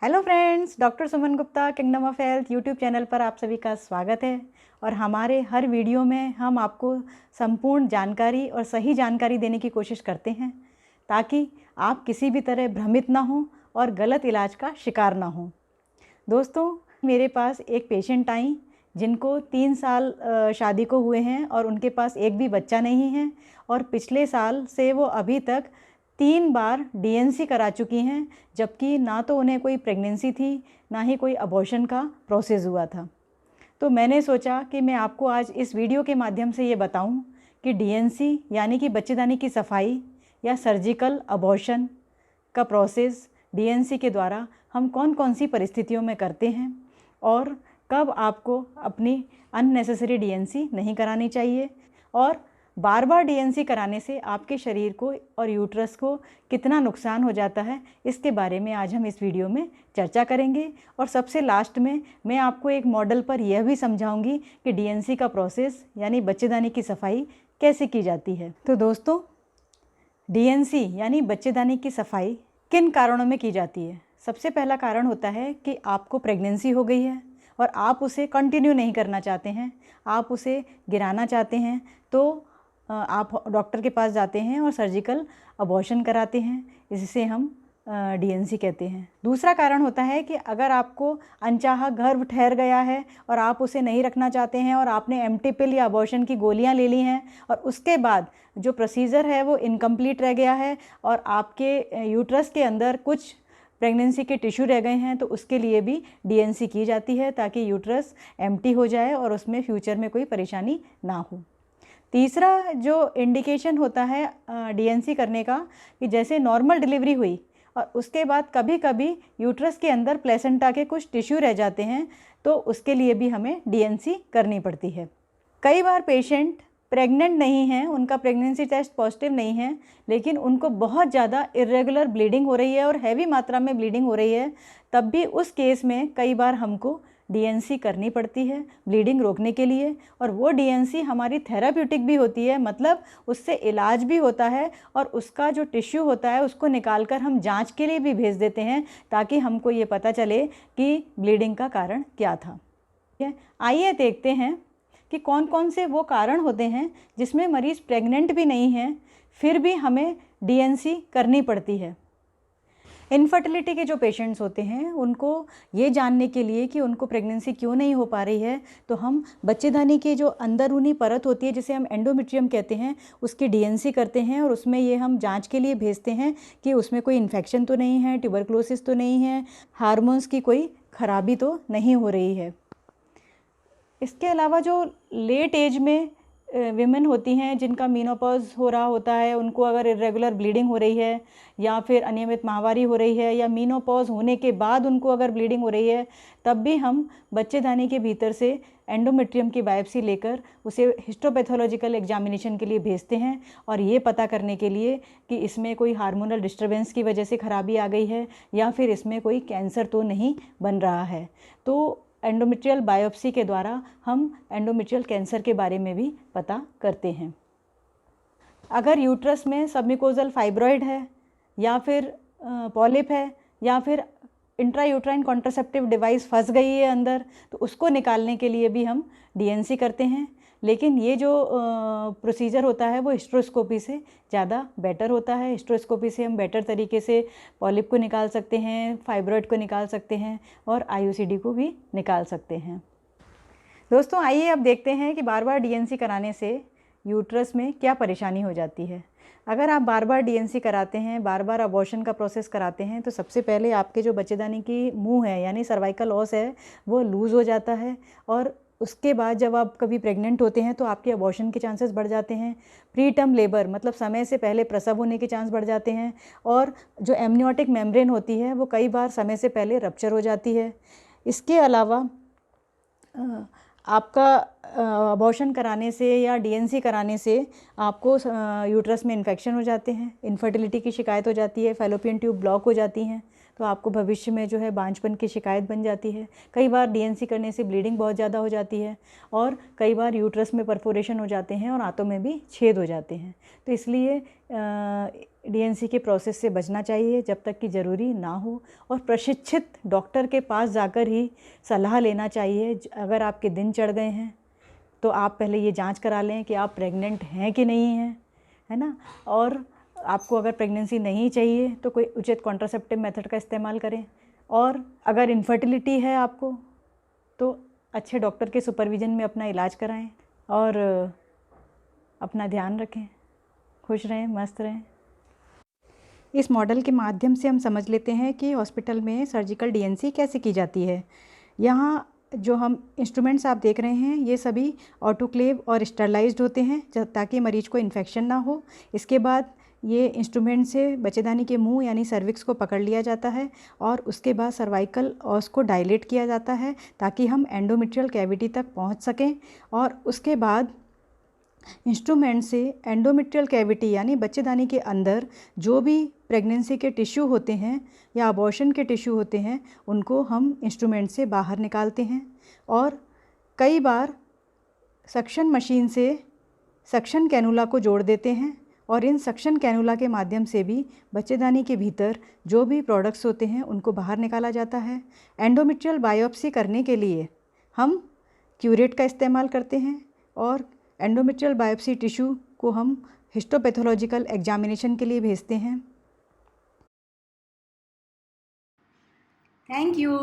Hello friends, doctor Suman Gupta kingdom of health YouTube channel पर आप सभी का स्वागत है। और हमारे हर वीडियो में हम आपको संपूर्ण जानकारी और सही जानकारी देने की कोशिश करते हैं ताकि आप किसी भी तरह भ्रमित ना हों और गलत इलाज का शिकार ना हों। दोस्तों, मेरे पास एक पेशेंट आई जिनको 3 साल शादी को हुए हैं और उनके पास एक भी बच्चा नहीं है और पिछले साल से वो अभी तक 3 बार डीएनसी करा चुकी हैं, जबकि ना तो उन्हें कोई प्रेगनेंसी थी ना ही कोई अबॉर्शन का प्रोसेस हुआ था। तो मैंने सोचा कि मैं आपको आज इस वीडियो के माध्यम से ये बताऊं कि डीएनसी यानी कि बच्चेदानी की सफाई या सर्जिकल अबॉर्शन का प्रोसेस डीएनसी के द्वारा हम कौन कौन सी परिस्थितियों में करते हैं और कब आपको अपनी अननेसेसरी डीएनसी नहीं करानी चाहिए और बार बार डीएनसी कराने से आपके शरीर को और यूट्रस को कितना नुकसान हो जाता है, इसके बारे में आज हम इस वीडियो में चर्चा करेंगे। और सबसे लास्ट में मैं आपको एक मॉडल पर यह भी समझाऊंगी कि डीएनसी का प्रोसेस यानी बच्चेदानी की सफाई कैसे की जाती है। तो दोस्तों, डीएनसी यानी बच्चेदानी की सफाई किन कारणों में की जाती है? सबसे पहला कारण होता है कि आपको प्रेगनेंसी हो गई है और आप उसे कंटिन्यू नहीं करना चाहते हैं, आप उसे गिराना चाहते हैं, तो आप डॉक्टर के पास जाते हैं और सर्जिकल अबॉर्शन कराते हैं। इससे हम डीएनसी कहते हैं। दूसरा कारण होता है कि अगर आपको अनचाहा गर्भ ठहर गया है और आप उसे नहीं रखना चाहते हैं और आपने एम्प्टी पिल या अबॉर्शन की गोलियां ले ली हैं और उसके बाद जो प्रोसीजर है वो इनकम्प्लीट रह गया है और आपके यूट्रस के अंदर कुछ प्रेगनेंसी के टिश्यू रह गए हैं, तो उसके लिए भी डीएनसी की जाती है ताकि यूट्रस एम्प्टी हो जाए और उसमें फ्यूचर में कोई परेशानी ना हो। तीसरा जो इंडिकेशन होता है डीएनसी करने का कि जैसे नॉर्मल डिलीवरी हुई और उसके बाद कभी कभी यूट्रस के अंदर प्लेसेंटा के कुछ टिश्यू रह जाते हैं, तो उसके लिए भी हमें डीएनसी करनी पड़ती है। कई बार पेशेंट प्रेग्नेंट नहीं हैं, उनका प्रेगनेंसी टेस्ट पॉजिटिव नहीं है, लेकिन उनको बहुत ज़्यादा इरेगुलर ब्लीडिंग हो रही है और हैवी मात्रा में ब्लीडिंग हो रही है, तब भी उस केस में कई बार हमको डीएनसी करनी पड़ती है ब्लीडिंग रोकने के लिए। और वो डीएनसी हमारी थेराप्यूटिक भी होती है, मतलब उससे इलाज भी होता है और उसका जो टिश्यू होता है उसको निकालकर हम जांच के लिए भी भेज देते हैं ताकि हमको ये पता चले कि ब्लीडिंग का कारण क्या था। ठीक है, आइए देखते हैं कि कौन कौन से वो कारण होते हैं जिसमें मरीज़ प्रेग्नेंट भी नहीं है फिर भी हमें डीएनसी करनी पड़ती है। इनफर्टिलिटी के जो पेशेंट्स होते हैं उनको ये जानने के लिए कि उनको प्रेगनेंसी क्यों नहीं हो पा रही है, तो हम बच्चेदानी के जो अंदरूनी परत होती है जिसे हम एंडोमेट्रियम कहते हैं उसकी डीएनसी करते हैं और उसमें ये हम जांच के लिए भेजते हैं कि उसमें कोई इन्फेक्शन तो नहीं है, ट्यूबरक्लोसिस तो नहीं है, हार्मोन्स की कोई खराबी तो नहीं हो रही है। इसके अलावा जो लेट एज में विमेन होती हैं जिनका मीनोपॉज हो रहा होता है, उनको अगर इरेगुलर ब्लीडिंग हो रही है या फिर अनियमित माहवारी हो रही है या मीनोपॉज होने के बाद उनको अगर ब्लीडिंग हो रही है, तब भी हम बच्चेदानी के भीतर से एंडोमेट्रियम की बायोप्सी लेकर उसे हिस्टोपैथोलॉजिकल एग्जामिनेशन के लिए भेजते हैं और ये पता करने के लिए कि इसमें कोई हार्मोनल डिस्टर्बेंस की वजह से खराबी आ गई है या फिर इसमें कोई कैंसर तो नहीं बन रहा है। तो एंडोमेट्रियल बायोप्सी के द्वारा हम एंडोमेट्रियल कैंसर के बारे में भी पता करते हैं। अगर यूट्रस में सबम्यूकोजल फाइब्रॉइड है या फिर पॉलिप है या फिर इंट्रायूट्राइन कॉन्ट्रासेप्टिव डिवाइस फंस गई है अंदर, तो उसको निकालने के लिए भी हम डीएनसी करते हैं। लेकिन ये जो प्रोसीजर होता है वो हिस्ट्रोस्कोपी से ज़्यादा बेटर होता है। हिस्ट्रोस्कोपी से हम बेटर तरीके से पॉलिप को निकाल सकते हैं, फाइब्रॉइड को निकाल सकते हैं और आईयूसीडी को भी निकाल सकते हैं। दोस्तों, आइए अब देखते हैं कि बार बार डीएनसी कराने से यूट्रस में क्या परेशानी हो जाती है। अगर आप बार बार डीएनसी कराते हैं, बार बार अबॉर्शन का प्रोसेस कराते हैं, तो सबसे पहले आपके जो बच्चेदानी की मुंह है यानी सर्वाइकल ऑस है वो लूज़ हो जाता है और उसके बाद जब आप कभी प्रेग्नेंट होते हैं तो आपके अबॉर्शन के चांसेस बढ़ जाते हैं। प्री टर्म लेबर मतलब समय से पहले प्रसव होने के चांस बढ़ जाते हैं और जो एमनियोटिक मेम्ब्रेन होती है वो कई बार समय से पहले रप्चर हो जाती है। इसके अलावा आपका अबॉर्शन कराने से या डीएनसी कराने से आपको यूट्रस में इन्फेक्शन हो जाते हैं, इनफर्टिलिटी की शिकायत हो जाती है, फैलोपियन ट्यूब ब्लॉक हो जाती हैं, तो आपको भविष्य में जो है बांझपन की शिकायत बन जाती है। कई बार डीएनसी करने से ब्लीडिंग बहुत ज़्यादा हो जाती है और कई बार यूट्रस में परफोरेशन हो जाते हैं और आंतों में भी छेद हो जाते हैं। तो इसलिए डीएनसी के प्रोसेस से बचना चाहिए जब तक कि ज़रूरी ना हो, और प्रशिक्षित डॉक्टर के पास जाकर ही सलाह लेना चाहिए। अगर आपके दिन चढ़ गए हैं तो आप पहले ये जांच करा लें कि आप प्रेग्नेंट हैं कि नहीं हैं, है ना। और आपको अगर प्रेगनेंसी नहीं चाहिए तो कोई उचित कॉन्ट्रासेप्टिव मेथड का इस्तेमाल करें। और अगर इनफर्टिलिटी है आपको तो अच्छे डॉक्टर के सुपरविज़न में अपना इलाज कराएं और अपना ध्यान रखें। खुश रहें, मस्त रहें। इस मॉडल के माध्यम से हम समझ लेते हैं कि हॉस्पिटल में सर्जिकल डीएनसी कैसे की जाती है। यहाँ जो हम इंस्ट्रूमेंट्स आप देख रहे हैं ये सभी ऑटोक्लेव और स्टरलाइज्ड होते हैं ताकि मरीज को इन्फेक्शन ना हो। इसके बाद ये इंस्ट्रूमेंट से बच्चेदानी के मुंह यानी सर्विक्स को पकड़ लिया जाता है और उसके बाद सर्वाइकल ऑस को डायलेट किया जाता है ताकि हम एंडोमेट्रियल कैविटी तक पहुंच सकें। और उसके बाद इंस्ट्रूमेंट से एंडोमेट्रियल कैविटी यानी बच्चेदानी के अंदर जो भी प्रेगनेंसी के टिश्यू होते हैं या अबॉर्शन के टिश्यू होते हैं उनको हम इंस्ट्रूमेंट से बाहर निकालते हैं। और कई बार सक्शन मशीन से सक्शन कैनुला को जोड़ देते हैं और इन सक्शन कैनुला के माध्यम से भी बच्चेदानी के भीतर जो भी प्रोडक्ट्स होते हैं उनको बाहर निकाला जाता है। एंडोमेट्रियल बायोप्सी करने के लिए हम क्यूरेट का इस्तेमाल करते हैं और एंडोमेट्रियल बायोप्सी टिश्यू को हम हिस्टोपैथोलॉजिकल एग्जामिनेशन के लिए भेजते हैं। Thank you.